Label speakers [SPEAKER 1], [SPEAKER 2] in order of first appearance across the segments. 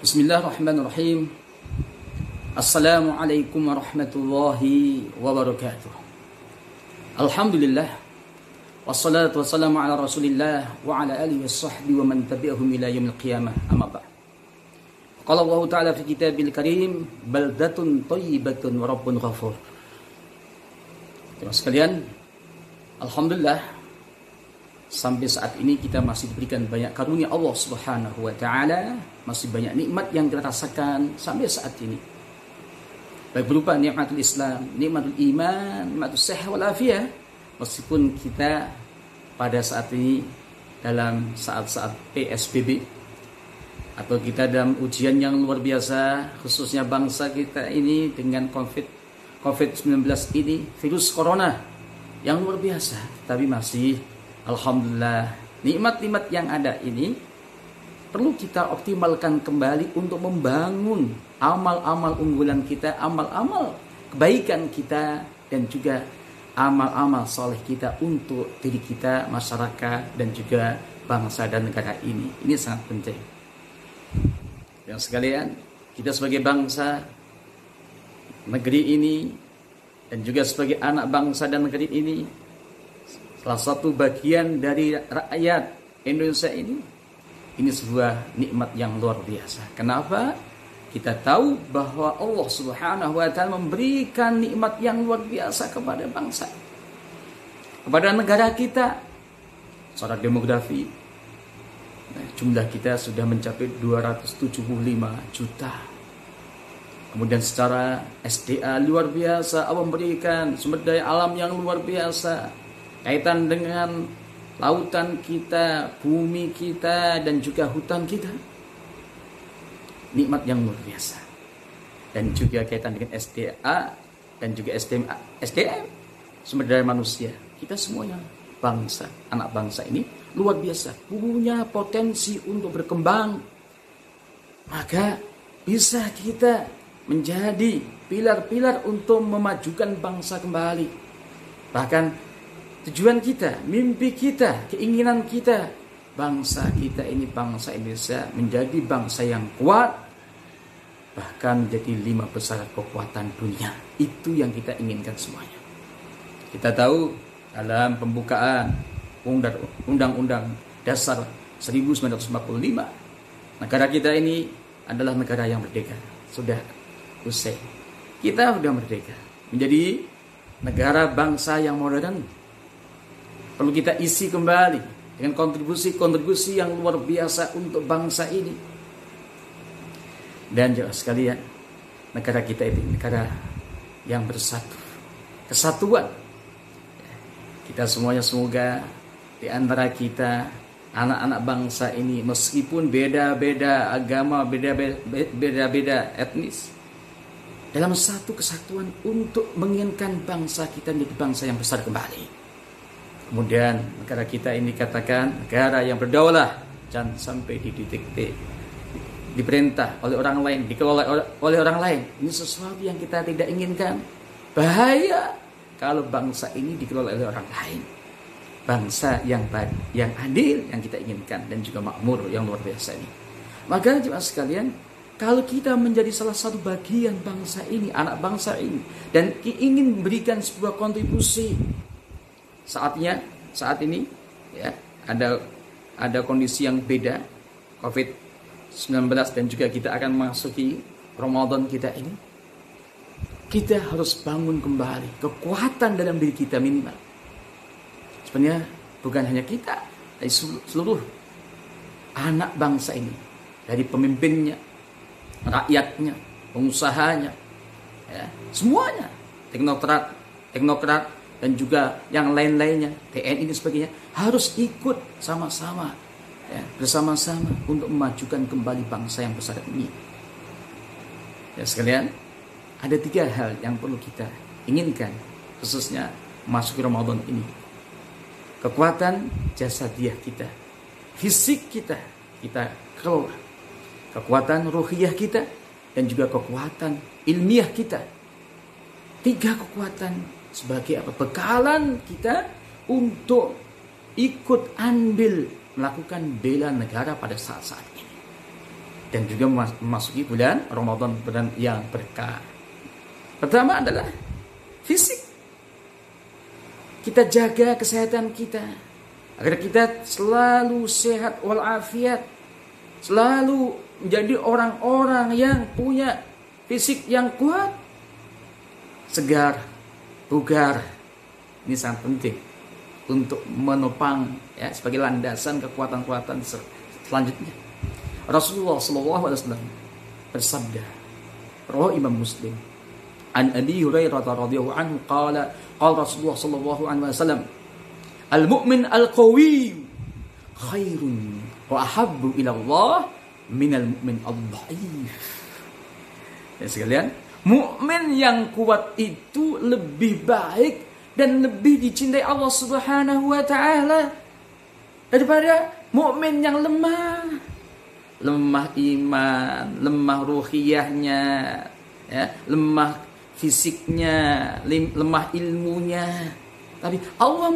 [SPEAKER 1] Bismillahirrahmanirrahim. Assalamualaikum warahmatullahi wabarakatuh. Alhamdulillah. Wassalatu wassalamu ala rasulillah wa ala alihi wa sahbihi wa man tabi'ahum ila yaumil qiyamah. Amma ba'd. Qala Allah Ta'ala fi kitabil karim, baldatun thayyibatun wa rabbun ghafur. Teman sekalian, alhamdulillah sampai saat ini kita masih diberikan banyak karunia Allah Subhanahu wa taala, masih banyak nikmat yang kita rasakan sampai saat ini. Baik berupa nikmatul Islam, nikmatul iman, nikmatul sehat wal afiyah. Meskipun kita pada saat ini dalam saat-saat PSBB atau kita dalam ujian yang luar biasa, khususnya bangsa kita ini dengan COVID-19 ini, virus corona yang luar biasa, tapi masih alhamdulillah nikmat-nikmat yang ada ini perlu kita optimalkan kembali untuk membangun amal-amal unggulan kita, amal-amal kebaikan kita, dan juga amal-amal soleh kita untuk diri kita, masyarakat, dan juga bangsa dan negara ini. Ini sangat penting. Yang sekalian, kita sebagai bangsa, negeri ini, dan juga sebagai anak bangsa dan negeri ini, salah satu bagian dari rakyat Indonesia ini sebuah nikmat yang luar biasa. Kenapa? Kita tahu bahwa Allah Subhanahu wa taala memberikan nikmat yang luar biasa kepada bangsa, kepada negara kita. Secara demografi, jumlah kita sudah mencapai 275 juta. Kemudian secara SDA luar biasa, Allah memberikan sumber daya alam yang luar biasa, kaitan dengan lautan kita, bumi kita, dan juga hutan kita. Nikmat yang luar biasa. Dan juga kaitan dengan SDA dan juga SDM, sumber daya manusia. Kita semuanya bangsa, anak bangsa ini luar biasa, punya potensi untuk berkembang. Maka bisa kita menjadi pilar-pilar untuk memajukan bangsa kembali. Bahkan tujuan kita, mimpi kita, keinginan kita, bangsa kita ini, bangsa Indonesia menjadi bangsa yang kuat, bahkan menjadi 5 besar kekuatan dunia. Itu yang kita inginkan semuanya. Kita tahu dalam pembukaan Undang-Undang Dasar 1945, negara kita ini adalah negara yang merdeka. Sudah usai. Kita sudah merdeka, menjadi negara bangsa yang modern. Perlu kita isi kembali dengan kontribusi yang luar biasa untuk bangsa ini. Dan jelas sekalian, negara kita ini negara yang bersatu, kesatuan. Kita semuanya semoga di antara kita, anak-anak bangsa ini, meskipun beda-beda agama, beda-beda etnis, dalam satu kesatuan untuk menginginkan bangsa kita menjadi bangsa yang besar kembali. Kemudian negara kita ini dikatakan negara yang berdaulat, jangan sampai diperintah oleh orang lain, dikelola oleh orang lain. Ini sesuatu yang kita tidak inginkan. Bahaya kalau bangsa ini dikelola oleh orang lain. Bangsa yang adil yang kita inginkan, dan juga makmur yang luar biasa ini. Maka jemaah sekalian, kalau kita menjadi salah satu bagian bangsa ini, anak bangsa ini, dan ingin memberikan sebuah kontribusi, saat ini ya, ada kondisi yang beda, COVID-19, dan juga kita akan memasuki Ramadan kita ini. Kita harus bangun kembali kekuatan dalam diri kita minimal. Sebenarnya bukan hanya kita, tapi seluruh anak bangsa ini, dari pemimpinnya, rakyatnya, pengusahanya, ya, semuanya, teknokrat, dan juga yang lain-lainnya, TNI dan sebagainya, harus ikut sama-sama, ya, bersama-sama untuk memajukan kembali bangsa yang besar ini. Ya sekalian, ada 3 hal yang perlu kita inginkan, khususnya masuk Ramadan ini. Kekuatan jasadiah kita, fisik kita kelola. Kekuatan ruhiyah kita, dan juga kekuatan ilmiah kita. 3 kekuatan sebagai bekalan kita untuk ikut andil melakukan bela negara pada saat-saat ini. dan juga memasuki bulan Ramadan, bulan yang berkah. Pertama adalah fisik. Kita jaga kesehatan kita agar kita selalu sehat walafiat, selalu menjadi orang-orang yang punya fisik yang kuat, segar, bugar. Ini sangat penting untuk menopang ya sebagai landasan kekuatan-kekuatan selanjutnya. Rasulullah SAW bersabda, rawahu Imam Muslim, an Abi Hurairah radhiyallahu anhu qala Rasulullah SAW, al-mu'min al-qawi khairun wa ahabbu ila Allah minal mu'min al-dhaif. Ya sekalian, mukmin yang kuat itu lebih baik dan lebih dicintai Allah Subhanahu wa taala daripada mukmin yang lemah iman, lemah ruhiyahnya, ya, lemah fisiknya, lemah ilmunya. Tapi Allah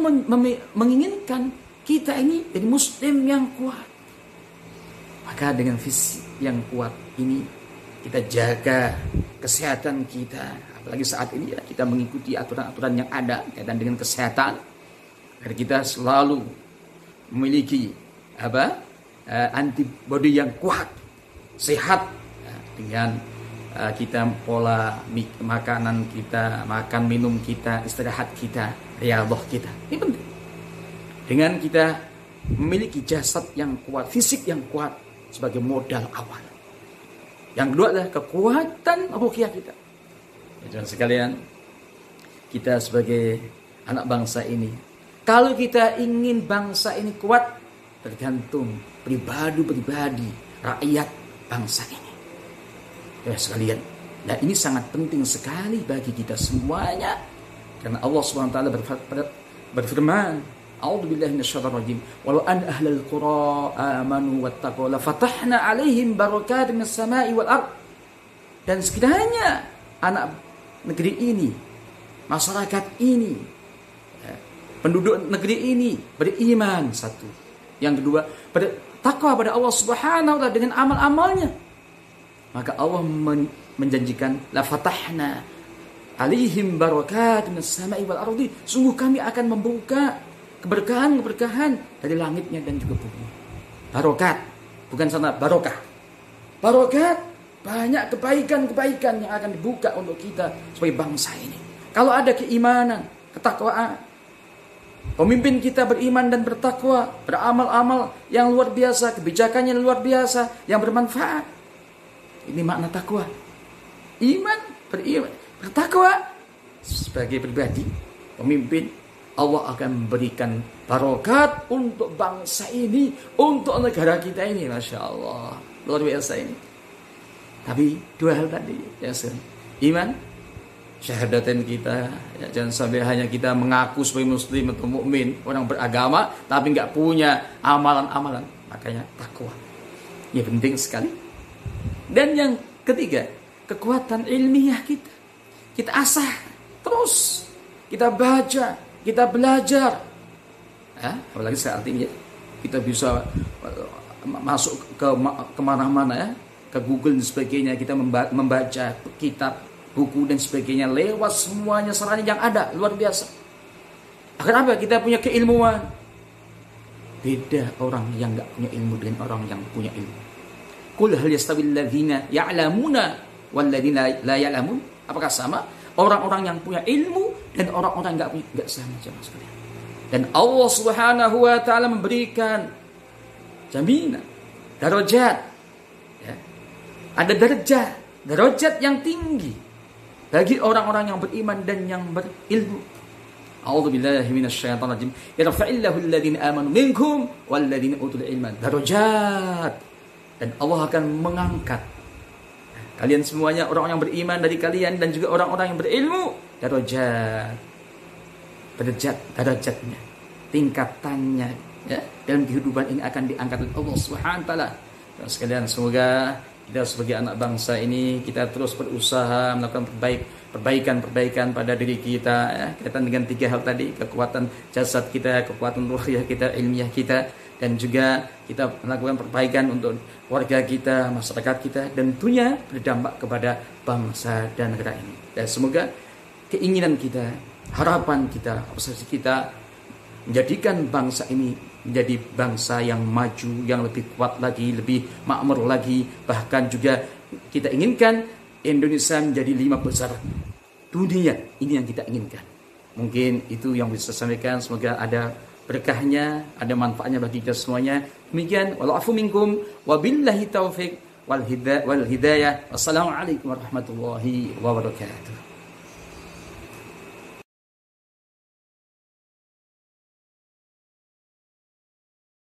[SPEAKER 1] menginginkan kita ini jadi muslim yang kuat. Maka dengan fisik yang kuat ini kita jaga kesehatan kita. Apalagi saat ini ya, kita mengikuti aturan-aturan yang ada kaitan dengan kesehatan agar kita selalu memiliki antibodi yang kuat, sehat ya, dengan kita pola makanan kita, makan minum kita, istirahat kita, riyadhah kita. Ini penting. Dengan kita memiliki jasad yang kuat, fisik yang kuat sebagai modal awal. Yang kedua adalah kekuatan ruhiyah kita. Jangan sekalian, kita sebagai anak bangsa ini, kalau kita ingin bangsa ini kuat, tergantung pribadi-pribadi rakyat bangsa ini. Ya sekalian, nah ini sangat penting sekali bagi kita semuanya, karena Allah SWT berfirman, a'udzubillahi minasyaitonir rajim, walau an ahlal qura amanu wattaqu la fatahna 'alaihim barakatin minas sama'i wal ard. Dan sekiranya anak negeri ini, masyarakat ini, penduduk negeri ini beriman, satu. Yang kedua, bertakwa pada Allah Subhanahu wa taala dengan amal-amalnya, maka Allah menjanjikan la fatahna 'alaihim barakatin minas sama'i wal ardi. Sungguh kami akan membuka keberkahan dari langitnya dan juga bumi. Barokat, bukan sana barokah. Barokat, banyak kebaikan-kebaikan yang akan dibuka untuk kita sebagai bangsa ini. Kalau ada keimanan, ketakwaan, pemimpin kita beriman dan bertakwa, beramal-amal yang luar biasa, kebijakannya luar biasa, yang bermanfaat. Ini makna takwa. Iman, beriman, bertakwa sebagai pribadi, pemimpin. Allah akan memberikan barokat untuk bangsa ini, untuk negara kita ini. Masya Allah, luar biasa ini. Tapi dua hal tadi, ya, iman, syahadatain kita, ya, jangan sampai hanya kita mengaku sebagai muslim atau mukmin, orang beragama, tapi nggak punya amalan-amalan. Makanya takwa, ya penting sekali. Dan yang ketiga, kekuatan ilmiah kita. Kita asah terus, kita baca, kita belajar, ya, apalagi saat ini ya, kita bisa masuk ke kemana-mana ya, ke Google dan sebagainya, kita membaca kitab, buku dan sebagainya lewat semuanya sarana yang ada, luar biasa. Agar apa? Kita punya keilmuan. Beda orang yang nggak punya ilmu dengan orang yang punya ilmu. Qul hal yastawil ladzina ya'lamuna wal ladzina la ya'lamun? Apakah sama orang-orang yang punya ilmu dan orang-orang enggak sama jemaah sekalian? Dan Allah Subhanahu wa taala memberikan jaminan darajat, ya. Ada darajat yang tinggi bagi orang-orang yang beriman dan yang berilmu. A'udzubillahi minasyaitonir rajim. Yarfa'illahu alladziina aamanu minkum walladziina utul ilma darajat. Dan Allah akan mengangkat kalian semuanya, orang-orang yang beriman dari kalian dan juga orang-orang yang berilmu, derajatnya, tingkatannya, ya, dalam kehidupan ini akan diangkat oleh Allah Subhanahu wa taala. Sekalian, semoga kita sebagai anak bangsa ini kita terus berusaha melakukan perbaikan pada diri kita ya. Kaitan dengan 3 hal tadi, kekuatan jasad kita, kekuatan ruhiyah kita, ilmiah kita, dan juga kita melakukan perbaikan untuk warga kita, masyarakat kita, dan tentunya berdampak kepada bangsa dan negara ini. Dan semoga keinginan kita, harapan kita, obsesi kita menjadikan bangsa ini menjadi bangsa yang maju, yang lebih kuat lagi, lebih makmur lagi. Bahkan juga kita inginkan Indonesia menjadi 5 besar dunia. Ini yang kita inginkan. Mungkin itu yang bisa saya sampaikan. Semoga ada berkahnya, ada manfaatnya bagi kita semuanya. Demikian, wal afu minkum, wabillahi taufiq wal hidayah. Wassalamualaikum warahmatullahi wabarakatuh.